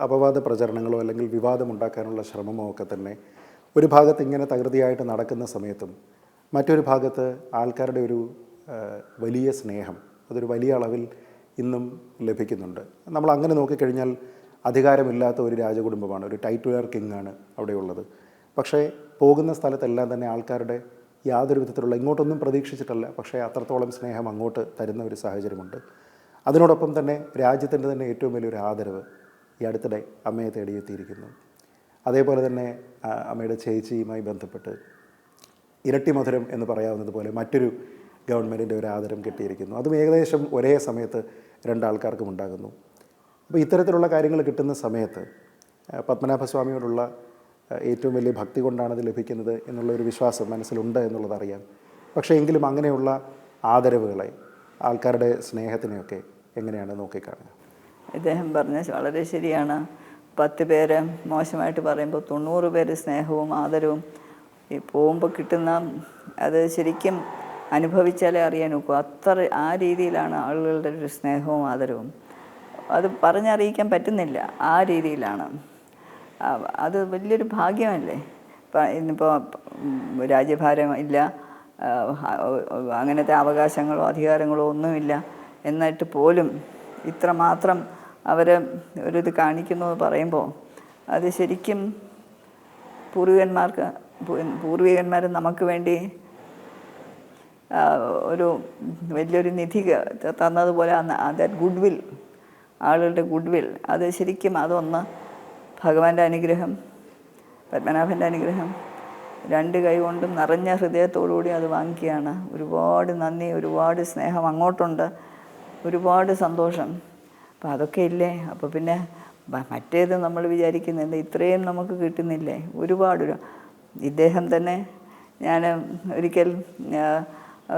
അപവാദ പ്രചരണങ്ങളോ അല്ലെങ്കിൽ വിവാദമുണ്ടാക്കാനുള്ള ശ്രമമോ ഒക്കെ തന്നെ ഒരു ഭാഗത്ത് ഇങ്ങനെ തകൃതിയായിട്ട് നടക്കുന്ന സമയത്തും മറ്റൊരു ഭാഗത്ത് ആൾക്കാരുടെ ഒരു വലിയ സ്നേഹം അതൊരു വലിയ അളവിൽ ഇന്നും ലഭിക്കുന്നുണ്ട്. നമ്മൾ അങ്ങനെ നോക്കിക്കഴിഞ്ഞാൽ അധികാരമില്ലാത്ത ഒരു രാജകുടുംബമാണ്, ഒരു ടൈറ്റുലർ കിങ്ങാണ് അവിടെയുള്ളത്. പക്ഷേ പോകുന്ന സ്ഥലത്തെല്ലാം തന്നെ ആൾക്കാരുടെ യാതൊരു വിധത്തിലുള്ള ഇങ്ങോട്ടൊന്നും പ്രതീക്ഷിച്ചിട്ടല്ല, പക്ഷേ അത്രത്തോളം സ്നേഹം അങ്ങോട്ട് തരുന്ന ഒരു സാഹചര്യമുണ്ട്. അതിനോടൊപ്പം തന്നെ രാജ്യത്തിൻ്റെ തന്നെ ഏറ്റവും വലിയൊരു ആദരവ് ഈ അടുത്തിടെ അമ്മയെ തേടിയെത്തിയിരിക്കുന്നു. അതേപോലെ തന്നെ അമ്മയുടെ ചേച്ചിയുമായി ബന്ധപ്പെട്ട് ഇരട്ടി മധുരം എന്ന് പറയാവുന്നത് പോലെ മറ്റൊരു ഗവൺമെൻറ്റിൻ്റെ ഒരു ആദരം കിട്ടിയിരിക്കുന്നു. അതും ഏകദേശം ഒരേ സമയത്ത് രണ്ടാൾക്കാർക്കും ഉണ്ടാകുന്നു. അപ്പോൾ ഇത്തരത്തിലുള്ള കാര്യങ്ങൾ കിട്ടുന്ന സമയത്ത് പത്മനാഭസ്വാമിയോടുള്ള ഏറ്റവും വലിയ ഭക്തി കൊണ്ടാണത് ലഭിക്കുന്നത് എന്നുള്ളൊരു വിശ്വാസം മനസ്സിലുണ്ട് എന്നുള്ളതറിയാം. പക്ഷേ എങ്കിലും അങ്ങനെയുള്ള ആദരവുകളെ, ആൾക്കാരുടെ സ്നേഹത്തിനെയൊക്കെ എങ്ങനെയാണ് നോക്കിക്കാണുക? ഇദ്ദേഹം പറഞ്ഞ വളരെ ശരിയാണ്. 10 പേര് മോശമായിട്ട് പറയുമ്പോൾ 90 പേര് സ്നേഹവും ആദരവും ഈ പോകുമ്പോൾ കിട്ടുന്ന അത് ശരിക്കും അനുഭവിച്ചാലേ അറിയാൻ നോക്കൂ. അത്ര ആ രീതിയിലാണ് ആളുകളുടെ ഒരു സ്നേഹവും ആദരവും. അത് പറഞ്ഞറിയിക്കാൻ പറ്റുന്നില്ല, ആ രീതിയിലാണ്. അത് വലിയൊരു ഭാഗ്യമല്ലേ. ഇന്നിപ്പോൾ രാജ്യഭാരം ഇല്ല, അങ്ങനത്തെ അവകാശങ്ങളോ അധികാരങ്ങളോ ഒന്നുമില്ല, എന്നിട്ട് പോലും ഇത്രമാത്രം അവർ ഒരിത് കാണിക്കുന്നു എന്ന് പറയുമ്പോൾ അത് ശരിക്കും പൂർവികന്മാർ നമുക്ക് വേണ്ടി ഒരു വലിയൊരു നിധി തന്നതുപോലെ അത് ഗുഡ് വിൽ, ആളുകളുടെ ഗുഡ് വിൽ, അത് ശരിക്കും അതൊന്ന് ഭഗവാന്റെ അനുഗ്രഹം, പത്മനാഭൻ്റെ അനുഗ്രഹം 2 കൈ കൊണ്ടും നിറഞ്ഞ ഹൃദയത്തോടുകൂടി അത് വാങ്ങിക്കുകയാണ്. ഒരുപാട് നന്ദി, ഒരുപാട് സ്നേഹം അങ്ങോട്ടുണ്ട്, ഒരുപാട് സന്തോഷം. അപ്പം അതൊക്കെ ഇല്ലേ. അപ്പോൾ പിന്നെ മറ്റേത് നമ്മൾ വിചാരിക്കുന്നത് ഇത്രയും നമുക്ക് കിട്ടുന്നില്ലേ. ഒരുപാട് ഇദ്ദേഹം തന്നെ, ഞാൻ ഒരിക്കൽ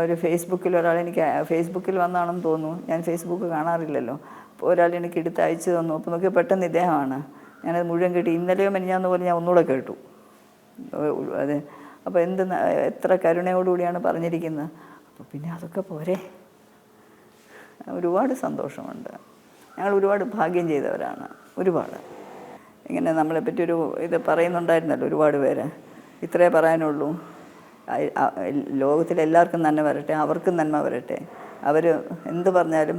ഒരു ഫേസ്ബുക്കിൽ എനിക്ക് ഫേസ്ബുക്കിൽ വന്നാണെന്ന് തോന്നുന്നു, ഞാൻ ഫേസ്ബുക്ക് കാണാറില്ലല്ലോ. അപ്പോൾ ഒരാൾ എനിക്ക് എടുത്ത് അയച്ചു തന്നു. അപ്പോൾ നോക്കി പെട്ടെന്ന് ഇദ്ദേഹമാണ്. ഞാനത് മുഴുവൻ കേട്ടു. ഇന്നലെയോ മെനിഞ്ഞാന്ന് പോലെ ഞാൻ ഒന്നുകൂടെ കേട്ടു അത്. അപ്പോൾ എത്ര കരുണയോടുകൂടിയാണ് പറഞ്ഞിരിക്കുന്നത്. അപ്പോൾ പിന്നെ അതൊക്കെ പോരെ. ഒരുപാട് സന്തോഷമുണ്ട്. ഞങ്ങൾ ഒരുപാട് ഭാഗ്യം ചെയ്തവരാണ്. ഒരുപാട് ഇങ്ങനെ നമ്മളെപ്പറ്റി ഒരു ഇത് പറയുന്നുണ്ടായിരുന്നല്ലോ ഒരുപാട് പേര്. ഇത്രേ പറയാനുള്ളൂ. ലോകത്തിലെല്ലാവർക്കും നന്മ വരട്ടെ, അവർക്കും നന്മ വരട്ടെ. അവർ എന്ത് പറഞ്ഞാലും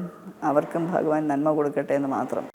അവർക്കും ഭഗവാൻ നന്മ കൊടുക്കട്ടെ എന്ന് മാത്രം.